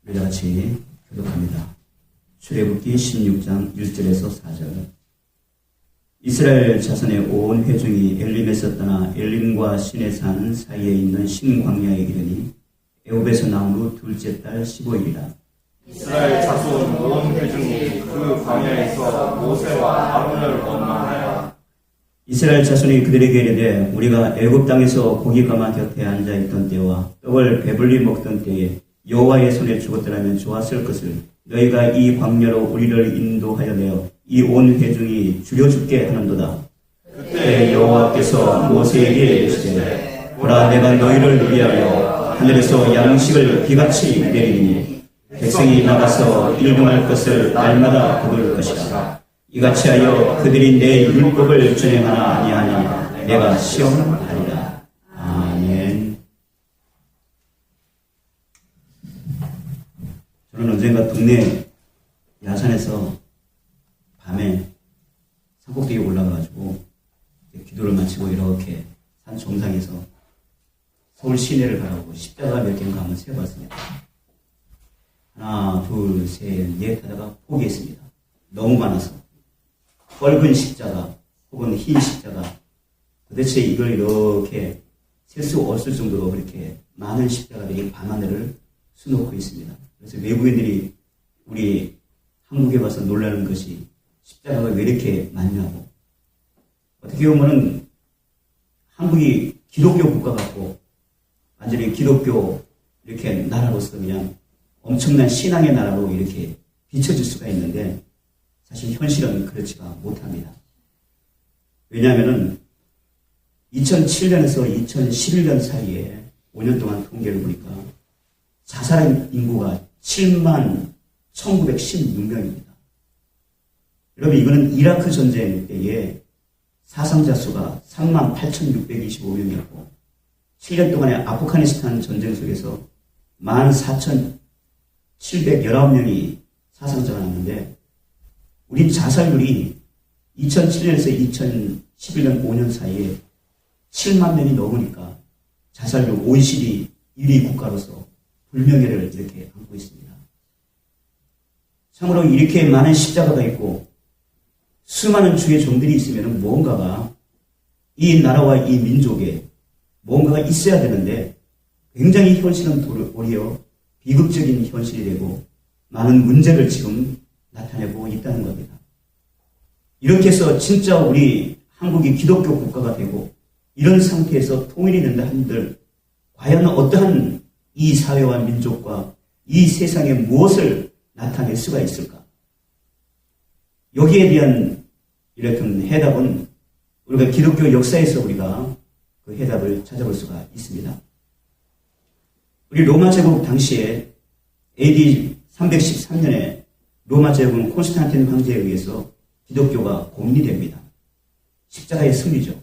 우리 같이 교독합니다. 출애굽기 16장 1절에서 4절. 이스라엘 자손의 온 회중이 엘림에서 떠나 엘림과 시내산 사이에 있는 신광야에 이르니 애굽에서 나온 후 둘째 달 15일이라. 이스라엘 자손 온 회중이 그 광야에서 모세와 아론을 원망하여 이스라엘 자손이 그들에게 이르되 우리가 애굽 땅에서 고기 가마 곁에 앉아 있던 때와 떡을 배불리 먹던 때에 여호와의 손에 죽었더라면 좋았을 것을 너희가 이 광야로 우리를 인도하여 내어 이 온 회중이 죽여 죽게 하는도다. 그때 여호와께서 모세에게 이르시되 보라, 내가 너희를 위하여 하늘에서 양식을 비같이 내리니 백성이 나가서 일용할 것을 날마다 거둘 것이라. 이같이 하여 그들이 내 율법을 준행하나 아니하니 내가 시험하리라. 아멘. 저는 언젠가 동네 야산에서 밤에 산꼭대기에 올라가가지고 기도를 마치고 이렇게 산 정상에서 서울 시내를 바라보고 십자가 몇 개인가 한번 세어봤습니다. 하나, 둘, 셋, 넷 하다가 포기했습니다. 너무 많아서. 붉은 십자가 혹은 흰 십자가, 도대체 이걸 이렇게 셀 수 없을 정도로 그렇게 많은 십자가들이 밤하늘을 수놓고 있습니다. 그래서 외국인들이 우리 한국에 와서 놀라는 것이 십자가가 왜 이렇게 많냐고. 어떻게 보면은 한국이 기독교 국가 같고 완전히 기독교 이렇게 나라로서 그냥 엄청난 신앙의 나라로 이렇게 비춰질 수가 있는데 사실 현실은 그렇지가 못합니다. 왜냐하면은 2007년에서 2011년 사이에 5년 동안 통계를 보니까 자살한 인구가 7만 1916명입니다. 여러분, 이거는 이라크 전쟁 때에 사상자 수가 3만 8,625명이었고 7년 동안의 아프가니스탄 전쟁 속에서 14,719명이 사상자가 났는데 우리 자살률이 2007년에서 2011년 5년 사이에 7만 명이 넘으니까 자살률 OECD 1위 국가로서 불명예를 이렇게 안고 있습니다. 참으로 이렇게 많은 십자가가 있고 수많은 주의 종들이 있으면 무언가가 이 나라와 이 민족에 무언가가 있어야 되는데 굉장히 현실은 오히려 비극적인 현실이 되고 많은 문제를 지금 나타내고 있다는 겁니다. 이렇게 해서 진짜 우리 한국이 기독교 국가가 되고 이런 상태에서 통일이 된다 한들 과연 어떠한 이 사회와 민족과 이 세상에 무엇을 나타낼 수가 있을까? 여기에 대한 이렇게 해답은 우리가 기독교 역사에서 우리가 그 해답을 찾아볼 수가 있습니다. 우리 로마 제국 당시에 AD 313년에 로마 제국은 콘스탄틴 황제에 의해서 기독교가 공인이 됩니다. 십자가의 승리죠.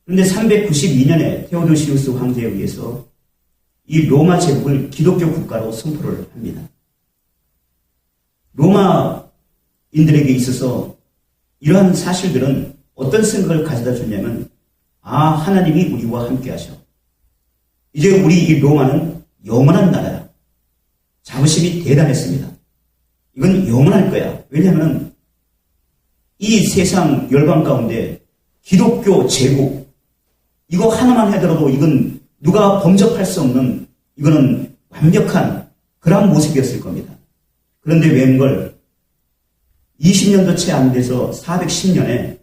그런데 392년에 테오도시우스 황제에 의해서 이 로마 제국을 기독교 국가로 선포를 합니다. 로마인들에게 있어서 이러한 사실들은 어떤 생각을 가져다 줬냐면, 하나님이 우리와 함께 하셔. 이제 우리 이 로마는 영원한 나라야. 자부심이 대단했습니다. 이건 영원할 거야. 왜냐하면 이 세상 열방 가운데 기독교 제국, 이거 하나만 하더라도 이건 누가 범접할 수 없는, 이거는 완벽한 그런 모습이었을 겁니다. 그런데 웬걸 20년도 채 안 돼서 410년에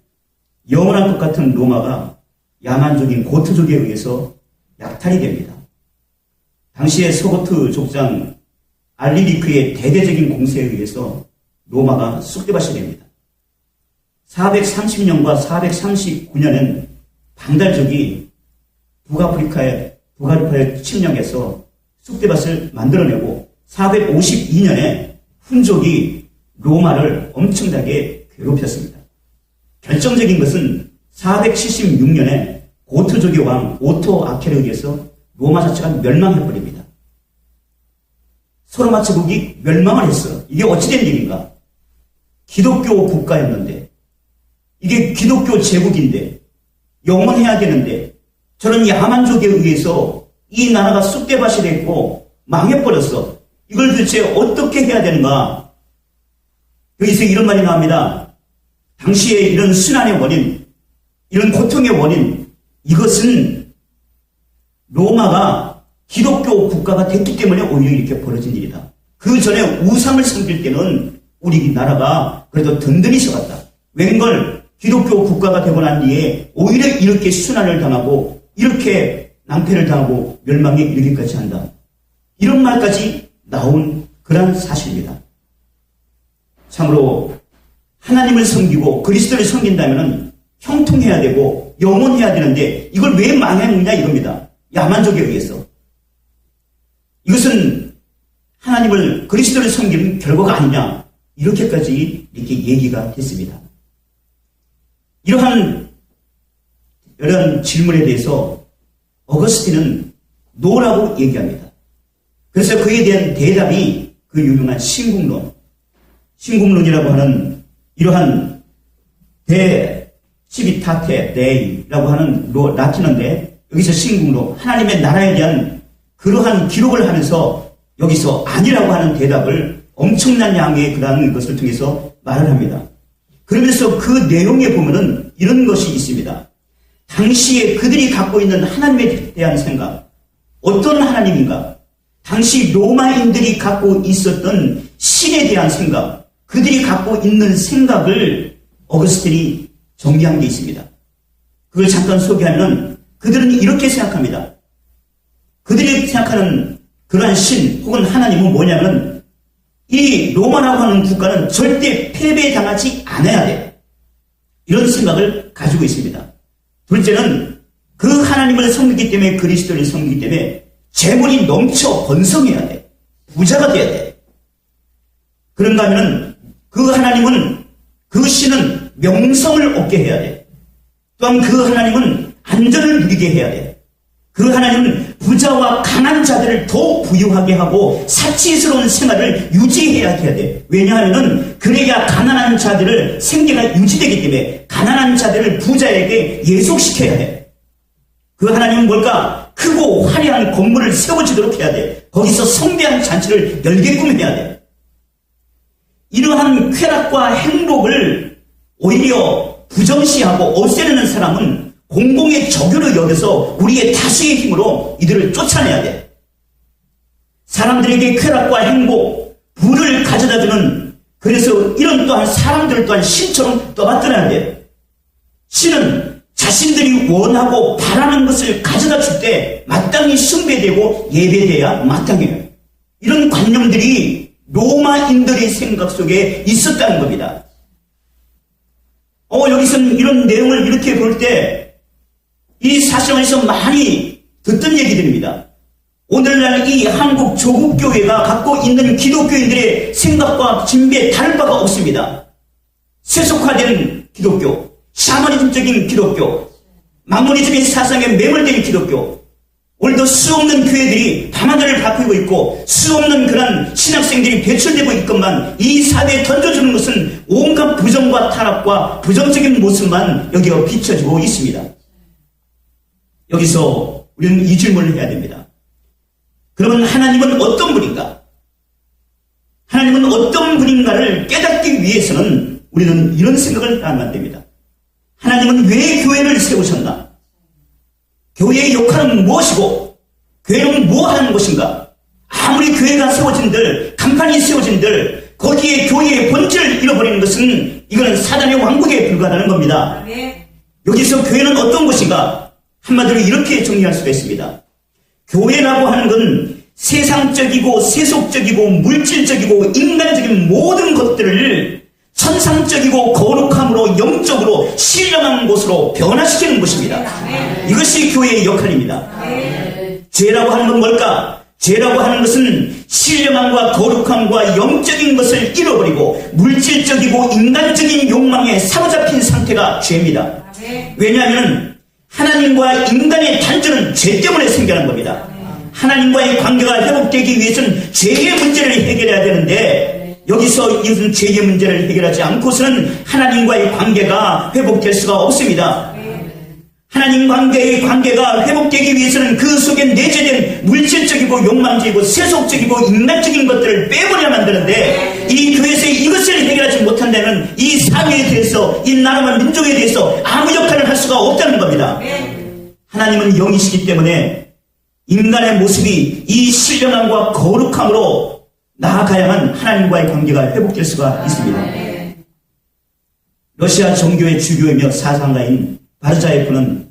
영원할 것 같은 로마가 야만족인 고트족에 의해서 약탈이 됩니다. 당시에 서고트 족장 알리리크의 대대적인 공세에 의해서 로마가 쑥대밭이 됩니다. 430년과 439년엔 방달족이 북아프리카에 침략해서 쑥대밭을 만들어내고 452년에 훈족이 로마를 엄청나게 괴롭혔습니다. 결정적인 것은 476년에 고트족의 왕 오토 아케르에 의해서 로마 자체가 멸망해버립니다. 소로마 제국이 멸망을 했어요. 이게 어찌된 일인가? 기독교 국가였는데, 이게 기독교 제국인데, 영원해야 되는데, 저는 야만족에 의해서 이 나라가 쑥대밭이 됐고 망해버렸어. 이걸 도대체 어떻게 해야 되는가? 여기서 이런 말이 나옵니다. 당시에 이런 순환의 원인, 이런 고통의 원인, 이것은 로마가 기독교 국가가 됐기 때문에 오히려 이렇게 벌어진 일이다. 그 전에 우상을 섬길 때는 우리 나라가 그래도 든든히 서갔다. 웬걸 기독교 국가가 되고 난 뒤에 오히려 이렇게 순환을 당하고 이렇게 낭패를 당하고 멸망에 이르기까지 한다. 이런 말까지 나온 그런 사실입니다. 참으로 하나님을 섬기고 그리스도를 섬긴다면 형통해야 되고 영원해야 되는데 이걸 왜 망했느냐 이겁니다. 야만족에 의해서. 이것은 하나님을 그리스도를 섬기는 결과가 아니냐 이렇게까지 이렇게 얘기가 됐습니다. 이러한 질문에 대해서 어거스틴은 노라고 얘기합니다. 그래서 그에 대한 대답이 그 유명한 신국론이라고 하는 이러한 시비타테 데이라고 하는 라틴어인데 여기서 신국론, 하나님의 나라에 대한 그러한 기록을 하면서 여기서 아니라고 하는 대답을 엄청난 양의 그러한 것을 통해서 말을 합니다. 그러면서 그 내용에 보면은 이런 것이 있습니다. 당시에 그들이 갖고 있는 하나님에 대한 생각, 어떤 하나님인가? 당시 로마인들이 갖고 있었던 신에 대한 생각, 그들이 갖고 있는 생각을 어거스틴이 정리한 게 있습니다. 그걸 잠깐 소개하면 그들은 이렇게 생각합니다. 그들이 생각하는 그러한 신 혹은 하나님은 뭐냐면 이 로마라고 하는 국가는 절대 패배당하지 않아야 돼. 이런 생각을 가지고 있습니다. 둘째는 그 하나님을 섬기기 때문에 그리스도를 섬기기 때문에 재물이 넘쳐 번성해야 돼. 부자가 돼야 돼. 그런가 하면 그 하나님은 그 신은 명성을 얻게 해야 돼. 또한 그 하나님은 안전을 누리게 해야 돼. 그 하나님은 부자와 강한 자들을 더 부유하게 하고 사치스러운 생활을 유지해야 해야 돼. 왜냐하면 그래야 가난한 자들을 생계가 유지되기 때문에 가난한 자들을 부자에게 예속시켜야 해. 그 하나님은 뭘까? 크고 화려한 건물을 세워지도록 해야 돼. 거기서 성대한 잔치를 열게끔 해야 돼. 이러한 쾌락과 행복을 오히려 부정시하고 없애려는 사람은 공공의 적유로 여겨서 우리의 다수의 힘으로 이들을 쫓아내야 돼. 사람들에게 쾌락과 행복, 부를 가져다주는 그래서 이런 또한 사람들 또한 신처럼 떠받들어야 돼. 신은 자신들이 원하고 바라는 것을 가져다 줄 때 마땅히 숭배되고 예배돼야 마땅해요. 이런 관념들이 로마인들의 생각 속에 있었다는 겁니다. 여기서는 이런 내용을 이렇게 볼 때 이 사실에서 많이 듣던 얘기들입니다. 오늘날 이 한국 조국교회가 갖고 있는 기독교인들의 생각과 진배에 다를 바가 없습니다. 세속화된 기독교, 샤머니즘적인 기독교, 마모니즘의 사상에 매몰된 기독교, 오늘도 수없는 교회들이 밤하늘을 바꾸고 있고 수없는 그런 신학생들이 배출되고 있건만 이 사회에 던져주는 것은 온갖 부정과 타락과 부정적인 모습만 여기에 비춰지고 있습니다. 여기서 우리는 이 질문을 해야 됩니다. 그러면 하나님은 어떤 분인가? 하나님은 어떤 분인가를 깨닫기 위해서는 우리는 이런 생각을 하면 안 됩니다. 하나님은 왜 교회를 세우셨나? 교회의 역할은 무엇이고 교회는 뭐 하는 것인가? 아무리 교회가 세워진들 간판이 세워진들 거기에 교회의 본질을 잃어버리는 것은 이거는 사단의 왕국에 불과하다는 겁니다. 여기서 교회는 어떤 것인가? 한마디로 이렇게 정리할 수가 있습니다. 교회라고 하는 건 세상적이고 세속적이고 물질적이고 인간적인 모든 것들을 천상적이고 거룩함으로 영적으로 신령한 곳으로 변화시키는 것입니다. 이것이 교회의 역할입니다. 죄라고 하는 건 뭘까? 죄라고 하는 것은 신령함과 거룩함과 영적인 것을 잃어버리고 물질적이고 인간적인 욕망에 사로잡힌 상태가 죄입니다. 왜냐하면 하나님과 인간의 단절은 죄 때문에 생겨난 겁니다. 하나님과의 관계가 회복되기 위해서는 죄의 문제를 해결해야 되는데 여기서 이것은 죄의 문제를 해결하지 않고서는 하나님과의 관계가 회복될 수가 없습니다. 하나님 관계의 관계가 회복되기 위해서는 그 속에 내재된 물질적이고 욕망적이고 세속적이고 인간적인 것들을 빼버려야 만드는데 이 교회에서 이것을 해결하지 못한다면 이 사회에 대해서 이 나라와 민족에 대해서 아무 역할을 할 수가 없다는 겁니다. 하나님은 영이시기 때문에 인간의 모습이 이 신령함과 거룩함으로 나아가야만 하나님과의 관계가 회복될 수가 있습니다. 러시아 종교의 주교이며 사상가인 바르자예프는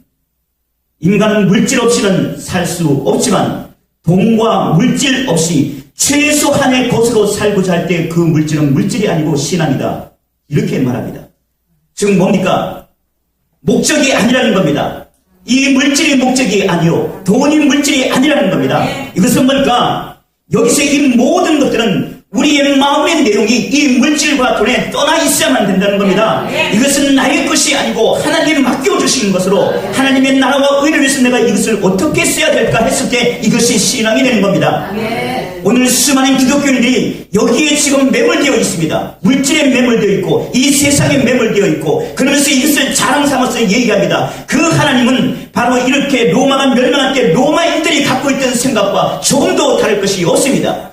인간은 물질 없이는 살 수 없지만 돈과 물질 없이 최소한의 것으로 살고자 할 때 그 물질은 물질이 아니고 신앙이다. 이렇게 말합니다. 지금 뭡니까? 목적이 아니라는 겁니다. 이 물질이 목적이 아니요 돈이 물질이 아니라는 겁니다. 이것은 뭘까? 여기서 이 모든 것들은 우리의 마음의 내용이 이 물질과 돈에 떠나 있어야만 된다는 겁니다. 이것은 나의 것이 아니고 하나님이 맡겨주시는 것으로 하나님의 나라와 의를 위해서 내가 이것을 어떻게 써야 될까 했을 때 이것이 신앙이 되는 겁니다. 오늘 수많은 기독교인들이 여기에 지금 매몰되어 있습니다. 물질에 매몰되어 있고 이 세상에 매몰되어 있고 그러면서 이것을 자랑 삼아서 얘기합니다. 그 하나님은 바로 이렇게 로마가 멸망할 때 로마인들이 갖고 있던 생각과 조금도 다를 것이 없습니다.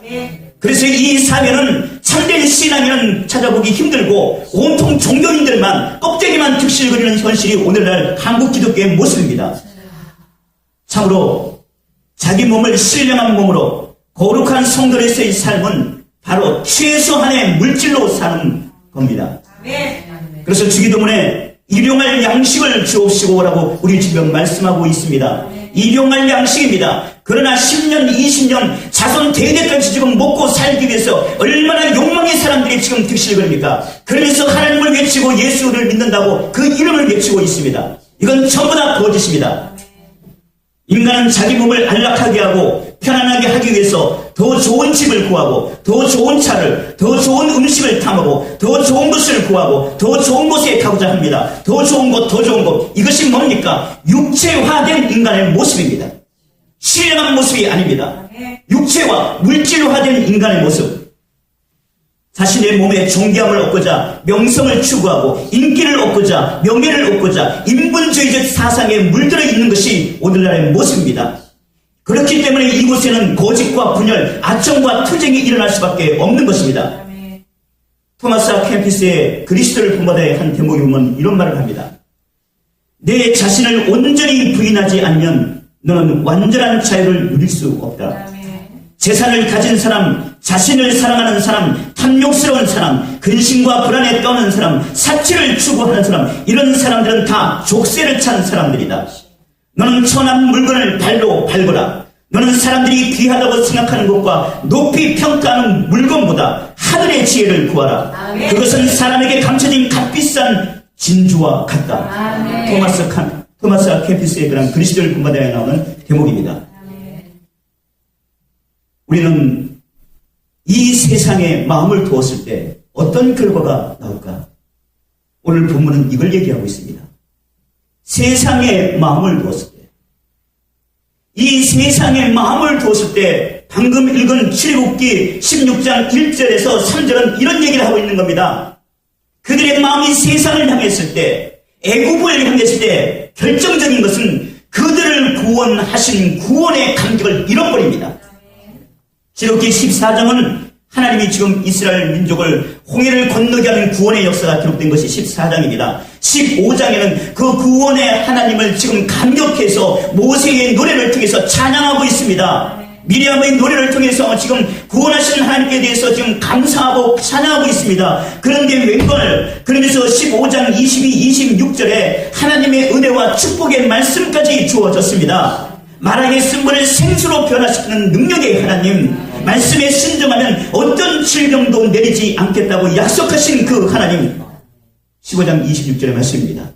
그래서 이 사회는 참된 신앙인은 찾아보기 힘들고 온통 종교인들만 껍데기만 득실거리는 현실이 오늘날 한국 기독교의 모습입니다. 참으로 자기 몸을 신령한 몸으로 거룩한 성도로서의 삶은 바로 최소한의 물질로 사는 겁니다. 그래서 주기도문에 일용할 양식을 주옵시고라고 우리 지금 말씀하고 있습니다. 일용할 양식입니다. 그러나 10년, 20년 자손 대대까지 지금 먹고 살기 위해서 얼마나 욕망의 사람들이 지금 득실거립니까? 그러면서 하나님을 외치고 예수를 믿는다고 그 이름을 외치고 있습니다. 이건 전부 다 거짓입니다. 인간은 자기 몸을 안락하게 하고 편안하게 하기 위해서 더 좋은 집을 구하고 더 좋은 차를, 더 좋은 음식을 탐하고 더 좋은 것을 구하고 더 좋은 곳에 가고자 합니다. 더 좋은 곳, 더 좋은 곳. 이것이 뭡니까? 육체화된 인간의 모습입니다. 신령한 모습이 아닙니다. 육체화, 물질화된 인간의 모습. 자신의 몸에 존귀함을 얻고자 명성을 추구하고 인기를 얻고자 명예를 얻고자 인본주의적 사상에 물들어 있는 것이 오늘날의 모습입니다. 그렇기 때문에 이곳에는 거짓과 분열, 아첨과 투쟁이 일어날 수밖에 없는 것입니다. 토마스 캠피스의 그리스도를 본받아의 한 대목에 보면 이런 말을 합니다. 내 자신을 온전히 부인하지 않으면 너는 완전한 자유를 누릴 수 없다. 재산을 가진 사람, 자신을 사랑하는 사람, 탐욕스러운 사람, 근심과 불안에 떠는 사람, 사치를 추구하는 사람, 이런 사람들은 다 족쇄를 찬 사람들이다. 너는 천한 물건을 발로 밟거라. 너는 사람들이 귀하다고 생각하는 것과 높이 평가하는 물건보다 하늘의 지혜를 구하라. 그것은 사람에게 감춰진 값비싼 진주와 같다. 토마스 캠피스의 그런 그리스도를 본받아야 나오는 대목입니다. 우리는 이 세상에 마음을 두었을 때 어떤 결과가 나올까? 오늘 본문은 이걸 얘기하고 있습니다. 세상에 마음을 두었을 때, 이 세상에 마음을 두었을 때 방금 읽은 출애굽기 16장 1절에서 3절은 이런 얘기를 하고 있는 겁니다. 그들의 마음이 세상을 향했을 때, 애굽을 향했을 때 결정적인 것은 그들을 구원하신 구원의 감격을 잃어버립니다. 출애굽기 14장은 하나님이 지금 이스라엘 민족을 홍해를 건너게 하는 구원의 역사가 기록된 것이 14장입니다. 15장에는 그 구원의 하나님을 지금 감격해서 모세의 노래를 통해서 찬양하고 있습니다. 미리암의 노래를 통해서 지금 구원하신 하나님께 대해서 지금 감사하고 찬양하고 있습니다. 그런데 웬걸 그러면서 15장 22, 26절에 하나님의 은혜와 축복의 말씀까지 주어졌습니다. 말하게 쓴 물을 생수로 변화시키는 능력의 하나님, 말씀에 순종하면 어떤 질병도 내리지 않겠다고 약속하신 그 하나님, 15장 26절의 말씀입니다.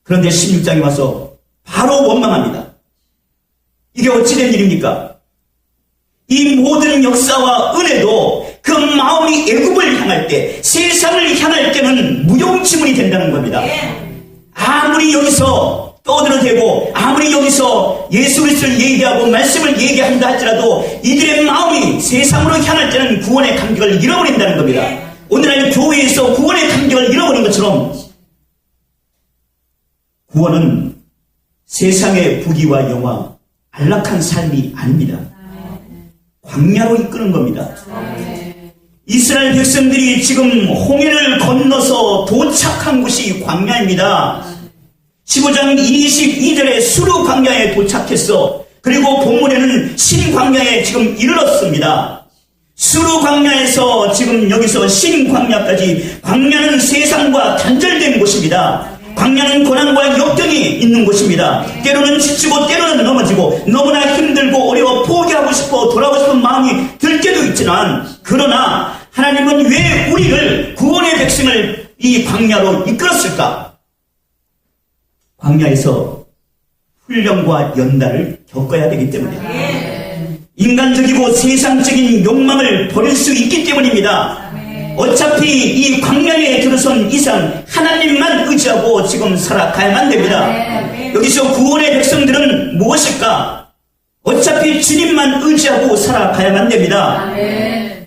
그런데 16장에 와서 바로 원망합니다. 이게 어찌된 일입니까? 이 모든 역사와 은혜도 그 마음이 애굽을 향할 때, 세상을 향할 때는 무용지물이 된다는 겁니다. 아무리 여기서 떠들어대고 아무리 여기서 예수 그리스도를 얘기하고 말씀을 얘기한다 할지라도 이들의 마음이 세상으로 향할 때는 구원의 감격을 잃어버린다는 겁니다. 오늘날 교회에서 구원의 감격을 잃어버린 것처럼 구원은 세상의 부귀와 영화, 안락한 삶이 아닙니다. 광야로 이끄는 겁니다. 이스라엘 백성들이 지금 홍해를 건너서 도착한 곳이 광야입니다. 15장 22절에 수르 광야에 도착했어. 그리고 본문에는 신광야에 지금 이르렀습니다. 수르 광야에서 지금 여기서 신광야까지, 광야는 세상과 단절된 곳입니다. 광야는 고난과 역경이 있는 곳입니다. 때로는 지치고 때로는 넘어지고 너무나 힘들고 어려워 포기하고 싶어 돌아오고 싶은 마음이 들 때도 있지만, 그러나 하나님은 왜 우리를, 구원의 백성을 이 광야로 이끌었을까? 광야에서 훈련과 연단을 겪어야 되기 때문에, 인간적이고 세상적인 욕망을 버릴 수 있기 때문입니다. 어차피 이 광야에 들어선 이상 하나님만 의지하고 지금 살아가야만 됩니다. 여기서 구원의 백성들은 무엇일까? 어차피 주님만 의지하고 살아가야만 됩니다.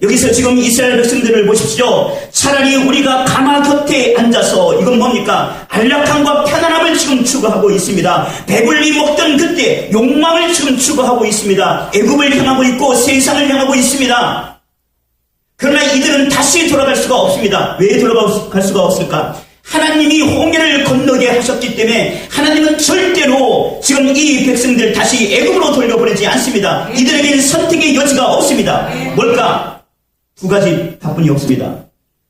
여기서 지금 이스라엘 백성들을 보십시오. 차라리 우리가 가마 곁에 앉아서, 이건 뭡니까? 안락함과 편안함을 지금 추구하고 있습니다. 배불리 먹던 그때 욕망을 지금 추구하고 있습니다. 애굽을 향하고 있고 세상을 향하고 있습니다. 그러나 이들은 다시 돌아갈 수가 없습니다. 왜 돌아갈 수가 없을까? 하나님이 홍해를 건너게 하셨기 때문에 하나님은 절대로 지금 이 백성들 다시 애굽으로 돌려보내지 않습니다. 이들에게는 선택의 여지가 없습니다. 뭘까? 두 가지 답뿐이 없습니다.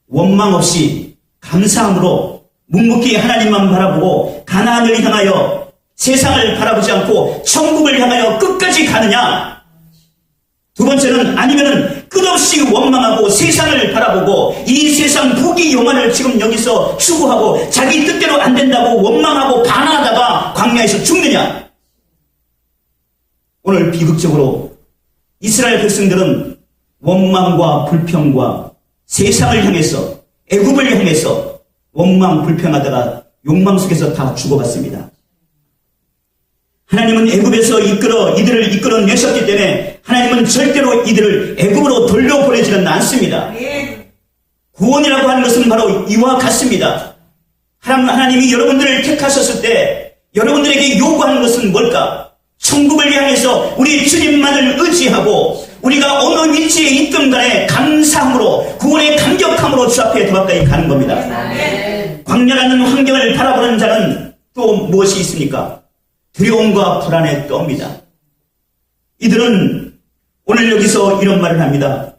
원망 없이 감사함으로 묵묵히 하나님만 바라보고 가나안을 향하여, 세상을 바라보지 않고 천국을 향하여 끝까지 가느냐? 두 번째는, 아니면은 끝없이 원망하고 세상을 바라보고 이 세상 부귀 영화를 지금 여기서 추구하고 자기 뜻대로 안 된다고 원망하고 반항하다가 광야에서 죽느냐? 오늘 비극적으로 이스라엘 백성들은 원망과 불평과 세상을 향해서, 애굽을 향해서 원망 불평하다가 욕망 속에서 다 죽어갔습니다. 하나님은 애굽에서 이들을 이끌어내셨기 때문에 하나님은 절대로 이들을 애굽으로 돌려보내지는 않습니다. 구원이라고 하는 것은 바로 이와 같습니다. 하나님이 여러분들을 택하셨을 때 여러분들에게 요구하는 것은 뭘까? 천국을 향해서 우리 주님만을 의지하고 우리가 어느 위치에 있든 간에 감사함으로, 구원의 감격함으로 주 앞에 더 가까이 가는 겁니다. 광야라는 환경을 바라보는 자는 또 무엇이 있습니까? 두려움과 불안에 떠옵니다. 이들은 오늘 여기서 이런 말을 합니다.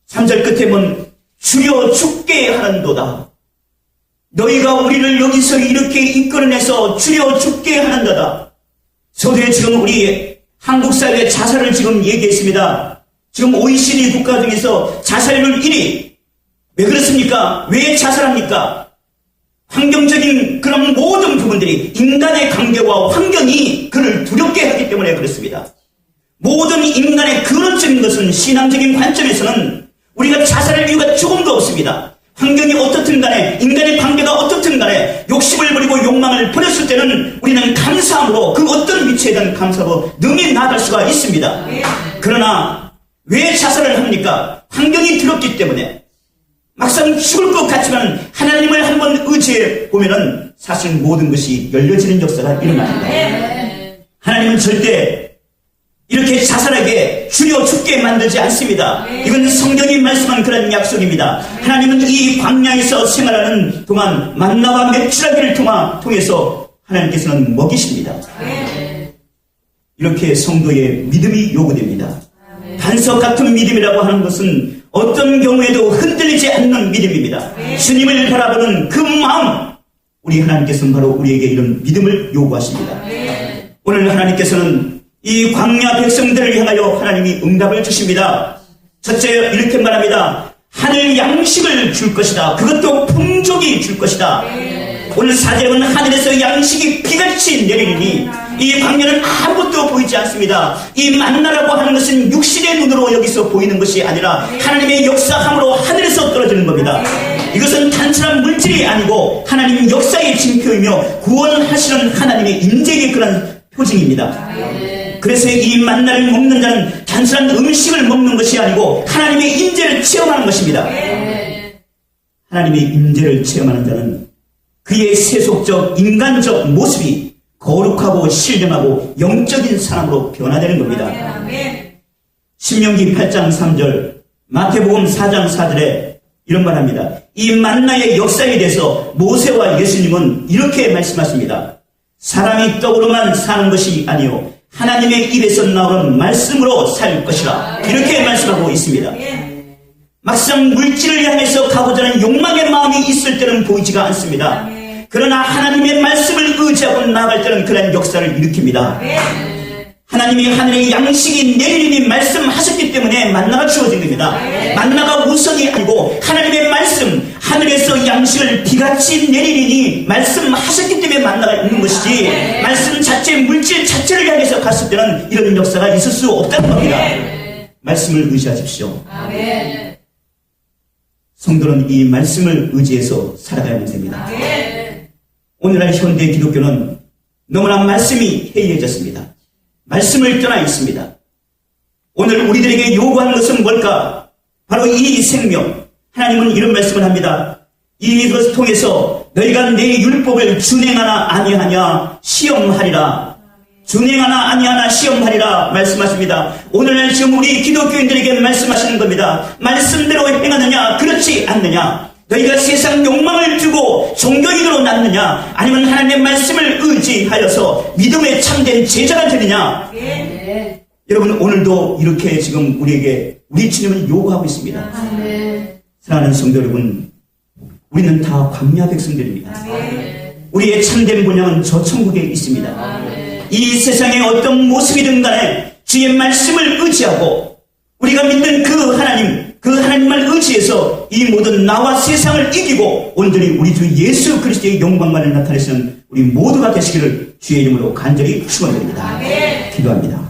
3절 끝에 보면 주여 죽게 하는도다. 너희가 우리를 여기서 이렇게 이끌어내서 주여 죽게 하는도다. 서두에 지금 우리 한국 사회의 자살을 지금 얘기했습니다. 지금 OECD 국가 중에서 자살률 1위. 왜 그렇습니까? 왜 자살합니까? 환경적인 그런 모든 부분들이, 인간의 관계와 환경이 그를 두렵게 하기 때문에 그렇습니다. 모든 인간의 근원적인 것은, 신앙적인 관점에서는 우리가 자살할 이유가 조금도 없습니다. 환경이 어떻든 간에, 인간의 관계가 어떻든 간에 욕심을 버리고 욕망을 버렸을 때는 우리는 감사함으로, 그 어떤 위치에 대한 감사로 능히 나아갈 수가 있습니다. 그러나 왜 자살을 합니까? 환경이 두렵기 때문에. 막상 죽을 것 같지만 하나님을 한번 의지해 보면은 사실 모든 것이 열려지는 역사가 일어납니다. 하나님은 절대 이렇게 자살하게 주여 죽게 만들지 않습니다. 이건 성경이 말씀한 그런 약속입니다. 하나님은 이 광야에서 생활하는 동안 만나와 맥주라기를 통해서 하나님께서는 먹이십니다. 이렇게 성도의 믿음이 요구됩니다. 반석 같은 믿음이라고 하는 것은 어떤 경우에도 흔들리지 않는 믿음입니다. 주님을 바라보는 그 마음, 우리 하나님께서는 바로 우리에게 이런 믿음을 요구하십니다. 오늘 하나님께서는 이 광야 백성들을 향하여 하나님이 응답을 주십니다. 첫째, 이렇게 말합니다. 하늘 양식을 줄 것이다. 그것도 풍족이 줄 것이다. 오늘 4절은 하늘에서 양식이 비같이 내리니 이 광야는 아무것도 보이지 않습니다. 이 만나라고 하는 것은 육신의 눈으로 여기서 보이는 것이 아니라 하나님의 역사함으로 하늘에서 떨어지는 겁니다. 이것은 단순한 물질이 아니고 하나님 역사의 징표이며 구원하시는 하나님의 인재의 그런 표징입니다. 그래서 이 만나를 먹는 자는 단순한 음식을 먹는 것이 아니고 하나님의 인재를 체험하는 것입니다. 하나님의 인재를 체험하는 자는 그의 세속적 인간적 모습이 거룩하고 신령하고 영적인 사람으로 변화되는 겁니다. 신명기 8장 3절, 마태복음 4장 4절에 이런 말합니다. 이 만나의 역사에 대해서 모세와 예수님은 이렇게 말씀하십니다. 사람이 떡으로만 사는 것이 아니요 하나님의 입에서 나오는 말씀으로 살 것이라, 이렇게 말씀하고 있습니다. 막상 물질을 향해서 가고자 하는 욕망의 마음이 있을 때는 보이지가 않습니다. 그러나 하나님의 말씀을 의지하고 나아갈 때는 그런 역사를 일으킵니다. 하나님이 하늘의 양식이 내리니 말씀하셨기 때문에 만나가 주어진 겁니다. 만나가 우선이 아니고 하나님의 말씀, 하늘에서 양식을 비같이 내리니 말씀하셨기 때문에 만나가 있는 것이지, 말씀 자체, 물질 자체를 향해서 갔을 때는 이런 역사가 있을 수 없다는 겁니다. 말씀을 의지하십시오. 성도는 이 말씀을 의지해서 살아가야만 됩니다. 오늘날 현대 기독교는 너무나 말씀이 해이해졌습니다. 말씀을 떠나 있습니다. 오늘 우리들에게 요구하는 것은 뭘까? 바로 이 생명. 하나님은 이런 말씀을 합니다. 이것을 통해서 너희가 내 율법을 준행하나 아니하냐 시험하리라. 준행하나 아니하나 시험하리라 말씀하십니다. 오늘날 지금 우리 기독교인들에게 말씀하시는 겁니다. 말씀대로 행하느냐 그렇지 않느냐, 너희가 세상 욕망을 두고 종교인으로 났느냐, 아니면 하나님의 말씀을 의지하여서 믿음에 참된 제자가 되느냐. 여러분, 오늘도 이렇게 지금 우리에게 우리 주님은 요구하고 있습니다. 사랑하는 성도 여러분, 우리는 다 광야 백성들입니다. 우리의 참된 본향은 저 천국에 있습니다. 이 세상의 어떤 모습이든 간에 주의 말씀을 의지하고 우리가 믿는 그 하나님을 의지해서 이 모든 나와 세상을 이기고 온전히 우리 주 예수 그리스도의 영광만을 나타내시는 우리 모두가 되시기를 주의 이름으로 간절히 축원드립니다. 기도합니다.